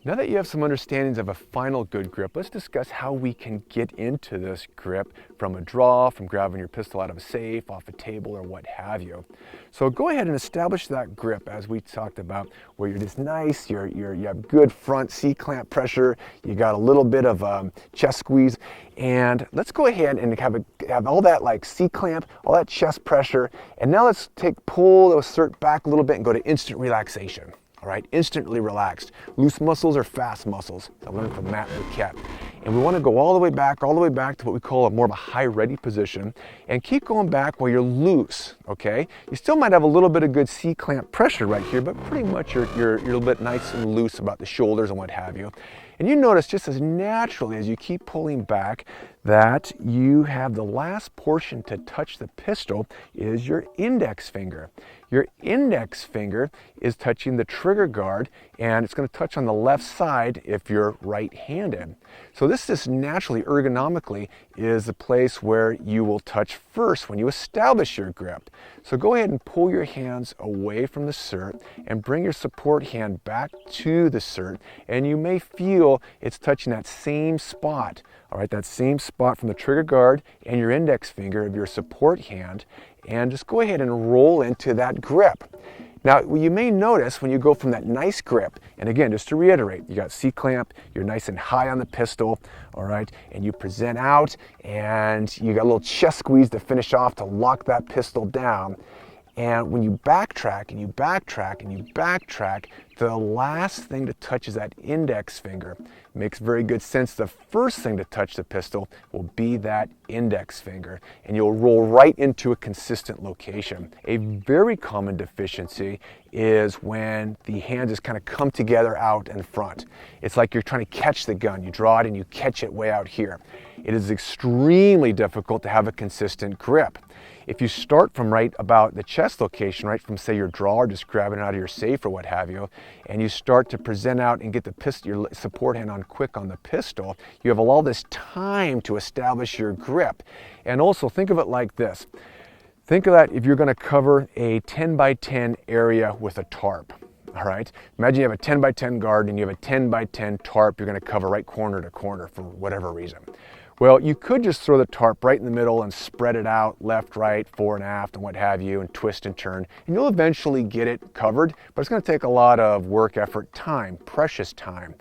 Now that you have some understandings of a final good grip, let's discuss how we can get into this grip from a draw, from grabbing your pistol out of a safe, off a table, or what have you. So go ahead and establish that grip as we talked about, where you're just nice, you have good front C-clamp pressure, you got a little bit of chest squeeze, and let's go ahead and have all that like C-clamp, all that chest pressure, and now let's pull the assert back a little bit and go to instant relaxation. All right, instantly relaxed. Loose muscles are fast muscles. I learned from Matt Burkett. And we want to go all the way back to what we call more of a high ready position, and keep going back while you're loose, okay? You still might have a little bit of good C-clamp pressure right here, but pretty much you're a little bit nice and loose about the shoulders and what have you. And you notice just as naturally as you keep pulling back that you have the last portion to touch the pistol is your index finger. Your index finger is touching the trigger guard, and it's going to touch on the left side if you're right-handed. So this just naturally, ergonomically, is the place where you will touch first when you establish your grip. So go ahead and pull your hands away from the cert and bring your support hand back to the cert, and you may feel it's touching that same spot, all right, that same spot from the trigger guard and your index finger of your support hand, and just go ahead and roll into that grip. Now, you may notice when you go from that nice grip, and again, just to reiterate, you got C-clamp, you're nice and high on the pistol, all right, and you present out, and you got a little chest squeeze to finish off to lock that pistol down. And when you backtrack and you backtrack and you backtrack, the last thing to touch is that index finger. It makes very good sense. The first thing to touch the pistol will be that index finger, and you'll roll right into a consistent location. A very common deficiency is when the hands just kind of come together out in front. It's like you're trying to catch the gun. You draw it and you catch it way out here. It is extremely difficult to have a consistent grip. If you start from right about the chest location, right from say your draw or just grabbing it out of your safe or what have you, and you start to present out and get the pistol, your support hand on quick on the pistol, you have all this time to establish your grip. And also think of it like this. Think of that if you're going to cover a 10 by 10 area with a tarp. All right, imagine you have a 10 by 10 guard and you have a 10 by 10 tarp you're going to cover right corner to corner for whatever reason. Well, you could just throw the tarp right in the middle and spread it out left, right, fore and aft and what have you, and twist and turn, and you'll eventually get it covered, but it's going to take a lot of work, effort, time, precious time.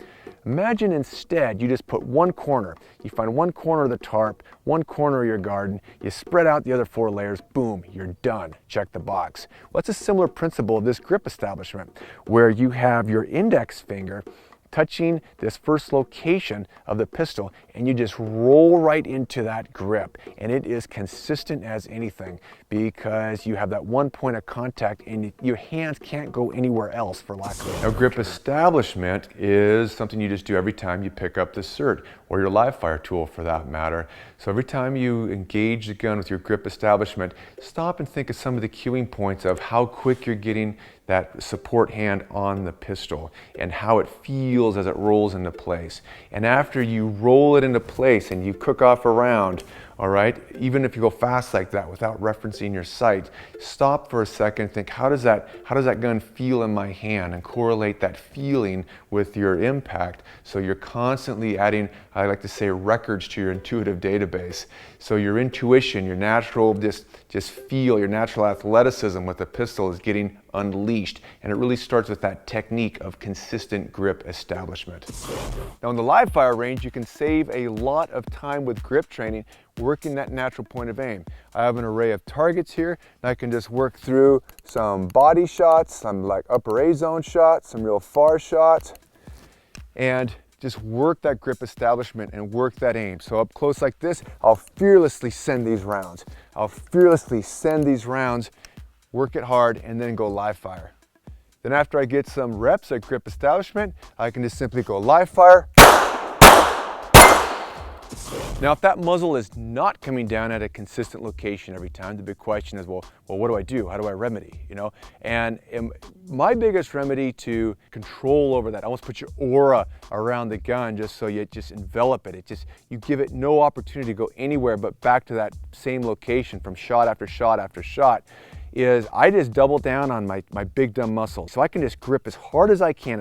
Imagine instead you just put one corner. You find one corner of the tarp, one corner of your garden, you spread out the other 4 layers, boom, you're done. Check the box. Well, it's a similar principle of this grip establishment, where you have your index finger touching this first location of the pistol, and you just roll right into that grip, and it is consistent as anything because you have that one point of contact and your hands can't go anywhere else, for lack of it. Now, grip establishment is something you just do every time you pick up the cert or your live fire tool for that matter. So every time you engage the gun with your grip establishment, stop and think of some of the cueing points of how quick you're getting that support hand on the pistol and how it feels as it rolls into place. And after you roll it into place and you cook off a round, all right, even if you go fast like that without referencing your sight, stop for a second and think, how does that gun feel in my hand, and correlate that feeling with your impact. So you're constantly adding, I like to say, records to your intuitive database. So your intuition, your natural just feel, your natural athleticism with the pistol is getting unleashed, and it really starts with that technique of consistent grip establishment. Now in the live fire range, you can save a lot of time with grip training working that natural point of aim. I have an array of targets here, and I can just work through some body shots, some like upper A zone shots, some real far shots, and just work that grip establishment and work that aim. So up close like this, I'll fearlessly send these rounds. Work it hard, and then go live fire. Then after I get some reps at grip establishment, I can just simply go live fire. Now, if that muzzle is not coming down at a consistent location every time, the big question is, well, what do I do? How do I remedy, you know? And my biggest remedy to control over that, almost put your aura around the gun just so you just envelop it. You give it no opportunity to go anywhere but back to that same location from shot after shot after shot, is I just double down on my big dumb muscle. So I can just grip as hard as I can,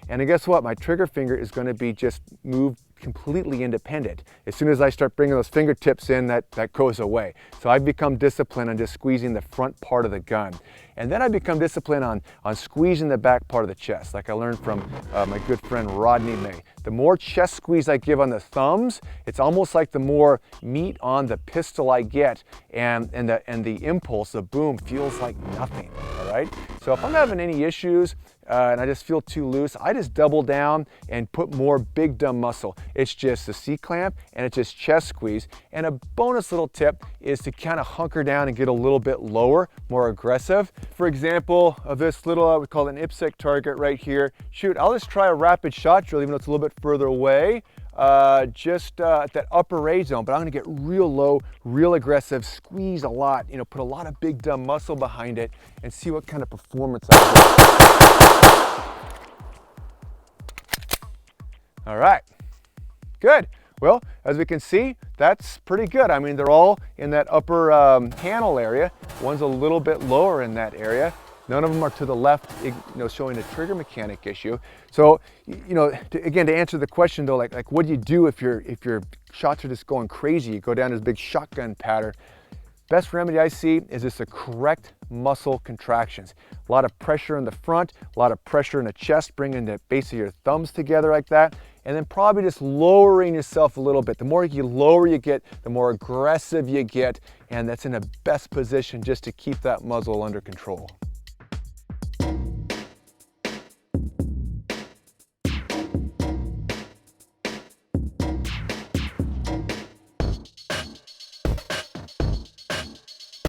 and then guess what? My trigger finger is going to be just moved completely independent. As soon as I start bringing those fingertips in, that goes away. So I've become disciplined on just squeezing the front part of the gun. And then I become disciplined on squeezing the back part of the chest, like I learned from my good friend Rodney May. The more chest squeeze I give on the thumbs, it's almost like the more meat on the pistol I get, and the impulse, the boom, feels like nothing, all right? So if I'm having any issues, and I just feel too loose, I just double down and put more big dumb muscle. It's just the C-clamp and it's just chest squeeze. And a bonus little tip is to kind of hunker down and get a little bit lower, more aggressive. For example, of this little, we call it an IPSC target right here. Shoot, I'll just try a rapid shot drill, even though it's a little bit further away. Just at that upper range zone, but I'm gonna get real low, real aggressive, squeeze a lot, you know, put a lot of big dumb muscle behind it and see what kind of performance I get. All right, good. Well, as we can see, that's pretty good. I mean, they're all in that upper handle area. One's a little bit lower in that area. None of them are to the left, you know, showing a trigger mechanic issue. So, you know, again, to answer the question though, like what do you do if your shots are just going crazy? You go down this big shotgun pattern. Best remedy I see is just the correct muscle contractions. A lot of pressure in the front, a lot of pressure in the chest, bringing the base of your thumbs together like that, and then probably just lowering yourself a little bit. The more lower you get, the more aggressive you get, and that's in the best position just to keep that muzzle under control.